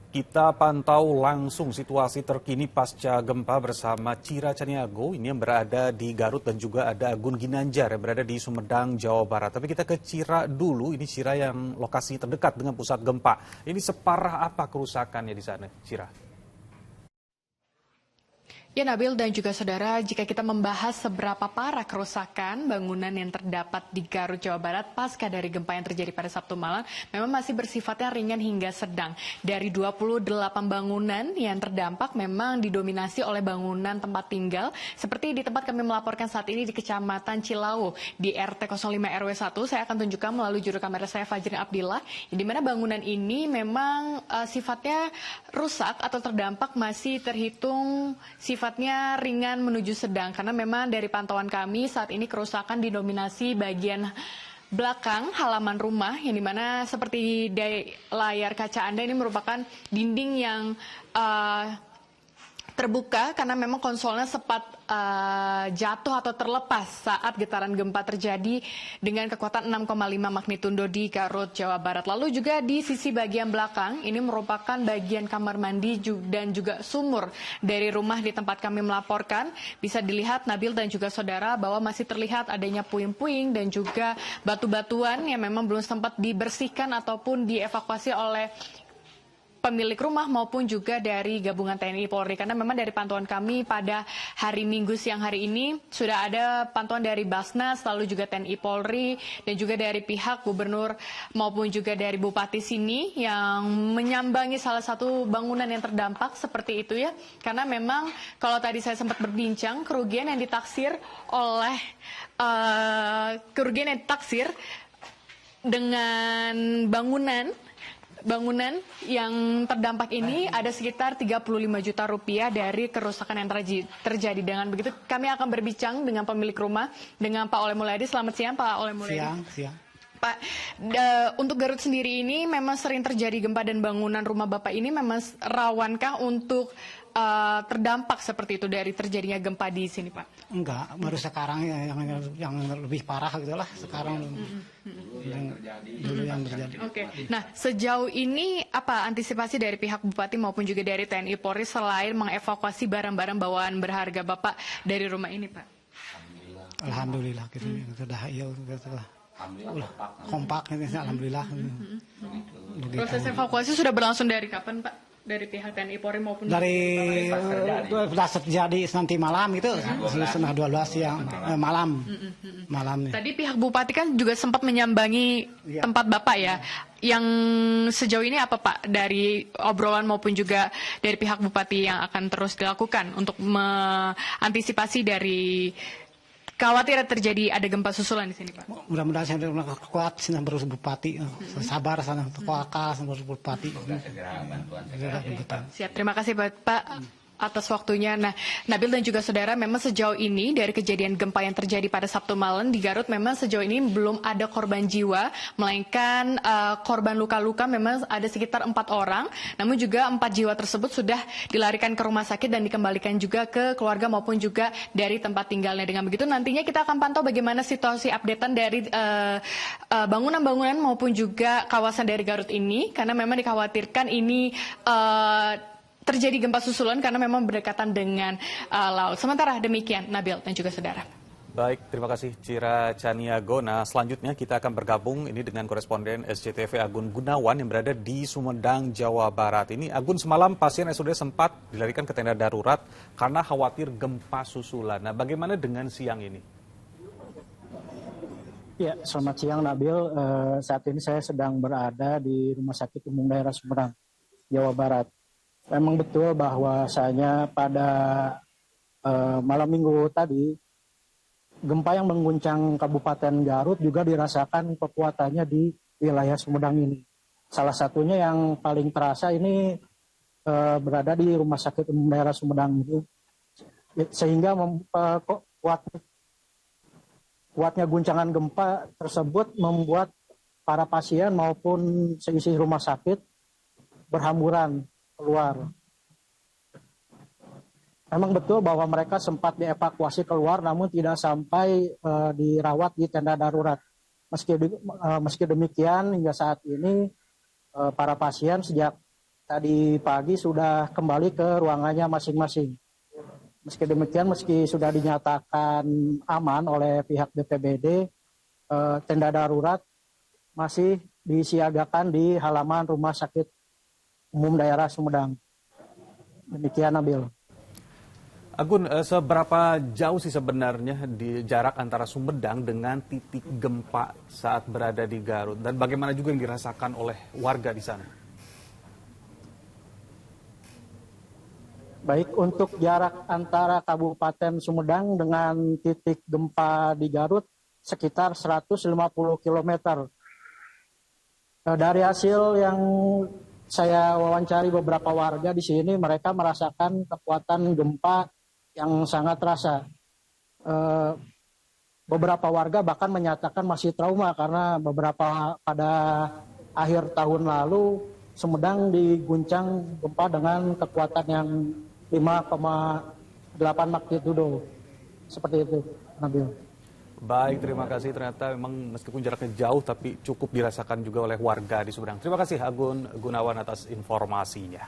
Kita pantau langsung situasi terkini pasca gempa bersama Cira Caniago, ini yang berada di Garut, dan juga ada Agun Ginanjar yang berada di Sumedang, Jawa Barat. Tapi kita ke Cira dulu, ini Cira yang lokasi terdekat dengan pusat gempa. Ini separah apa kerusakannya di sana, Cira? Ya Nabil dan juga saudara, jika kita membahas seberapa parah kerusakan bangunan yang terdapat di Garut, Jawa Barat pasca dari gempa yang terjadi pada Sabtu malam, memang masih bersifatnya ringan hingga sedang. Dari 28 bangunan yang terdampak memang didominasi oleh bangunan tempat tinggal, seperti di tempat kami melaporkan saat ini di Kecamatan Cilau, di RT 05 RW 1. Saya akan tunjukkan melalui juru kamera saya, Fajrin Abdillah, di mana bangunan ini memang sifatnya rusak atau terdampak masih terhitung sifatnya ringan menuju sedang, karena memang dari pantauan kami saat ini kerusakan didominasi bagian belakang halaman rumah, yang dimana seperti di layar kaca Anda ini merupakan dinding yang terbuka karena memang konsolnya sempat jatuh atau terlepas saat getaran gempa terjadi dengan kekuatan 6,5 magnitudo di Garut, Jawa Barat. Lalu juga di sisi bagian belakang, ini merupakan bagian kamar mandi dan juga sumur dari rumah di tempat kami melaporkan. Bisa dilihat Nabil dan juga saudara bahwa masih terlihat adanya puing-puing dan juga batu-batuan yang memang belum sempat dibersihkan ataupun dievakuasi oleh pemilik rumah maupun juga dari gabungan TNI Polri, karena memang dari pantauan kami pada hari Minggu siang hari ini sudah ada pantauan dari Basnas, lalu juga TNI Polri dan juga dari pihak gubernur maupun juga dari bupati sini yang menyambangi salah satu bangunan yang terdampak seperti itu ya, karena memang kalau tadi saya sempat berbincang kerugian yang ditaksir dengan bangunan yang terdampak ini ada sekitar 35 juta rupiah dari kerusakan yang terjadi. Dengan begitu kami akan berbincang dengan pemilik rumah, dengan Pak Ole Mulyadi. Selamat siang Pak Ole Mulyadi. Siang. Pak, untuk Garut sendiri ini memang sering terjadi gempa dan bangunan rumah Bapak ini memang rawankah untuk terdampak seperti itu dari terjadinya gempa di sini, Pak? Enggak, baru sekarang yang lebih parah gitulah sekarang dulu yang terjadi. Oke. Nah, sejauh ini apa antisipasi dari pihak Bupati maupun juga dari TNI Polri selain mengevakuasi barang-barang bawaan berharga Bapak dari rumah ini, Pak? Alhamdulillah gitu sudah kompak gitu, alhamdulillah. Proses evakuasi sudah berlangsung dari kapan, Pak? Dari pihak TNI Polri maupun dari sudah terjadi nanti malam itu setengah 12 siang malam. Tadi pihak Bupati kan juga sempat menyambangi tempat Bapak ya. Yang sejauh ini apa Pak dari obrolan maupun juga dari pihak Bupati yang akan terus dilakukan untuk mengantisipasi dari khawatir terjadi ada gempa susulan di sini, Pak? Mudah-mudahan saya kuat sana berus Bupati, sabar sana kuakal sana berus Bupati. Siap, terima kasih Pak atas waktunya. Nah, Nabil dan juga saudara, memang sejauh ini dari kejadian gempa yang terjadi pada Sabtu malam di Garut, memang sejauh ini belum ada korban jiwa, melainkan korban luka-luka memang ada sekitar 4 orang, namun juga 4 jiwa tersebut sudah dilarikan ke rumah sakit dan dikembalikan juga ke keluarga maupun juga dari tempat tinggalnya. Dengan begitu nantinya kita akan pantau bagaimana situasi updatean dari bangunan-bangunan maupun juga kawasan dari Garut ini, karena memang dikhawatirkan ini terjadi gempa susulan karena memang berdekatan dengan laut. Sementara demikian, Nabil dan juga saudara. Baik, terima kasih Cira Caniago. Nah, selanjutnya kita akan bergabung ini dengan koresponden SCTV Agun Gunawan yang berada di Sumedang, Jawa Barat. Ini Agun, semalam pasien SUD sempat dilarikan ke tenda darurat karena khawatir gempa susulan. Nah, bagaimana dengan siang ini? Ya, selamat siang Nabil. Saat ini saya sedang berada di Rumah Sakit Umum Daerah Sumedang, Jawa Barat. Memang betul bahwasanya pada malam minggu tadi gempa yang mengguncang Kabupaten Garut juga dirasakan kekuatannya di wilayah Sumedang ini. Salah satunya yang paling terasa ini berada di Rumah Sakit Umum Daerah Sumedang itu, sehingga kuatnya guncangan gempa tersebut membuat para pasien maupun seisi rumah sakit berhamburan keluar. Memang betul bahwa mereka sempat dievakuasi keluar namun tidak sampai dirawat di tenda darurat. Meski demikian hingga saat ini para pasien sejak tadi pagi sudah kembali ke ruangannya masing-masing. Meski demikian, meski sudah dinyatakan aman oleh pihak BPBD, tenda darurat masih disiagakan di halaman Rumah Sakit Umum Daerah Sumedang. Demikian, Nabil. Agun, seberapa jauh sih sebenarnya di jarak antara Sumedang dengan titik gempa saat berada di Garut? Dan bagaimana juga yang dirasakan oleh warga di sana? Baik, untuk jarak antara Kabupaten Sumedang dengan titik gempa di Garut sekitar 150 km. Dari hasil yang saya wawancari beberapa warga di sini, mereka merasakan kekuatan gempa yang sangat terasa. Beberapa warga bahkan menyatakan masih trauma karena pada akhir tahun lalu Sumedang diguncang gempa dengan kekuatan yang 5,8 magnitudo. Seperti itu, Nabil. Baik, terima kasih. Ternyata memang meskipun jaraknya jauh tapi cukup dirasakan juga oleh warga di Sumedang. Terima kasih Agun Gunawan atas informasinya.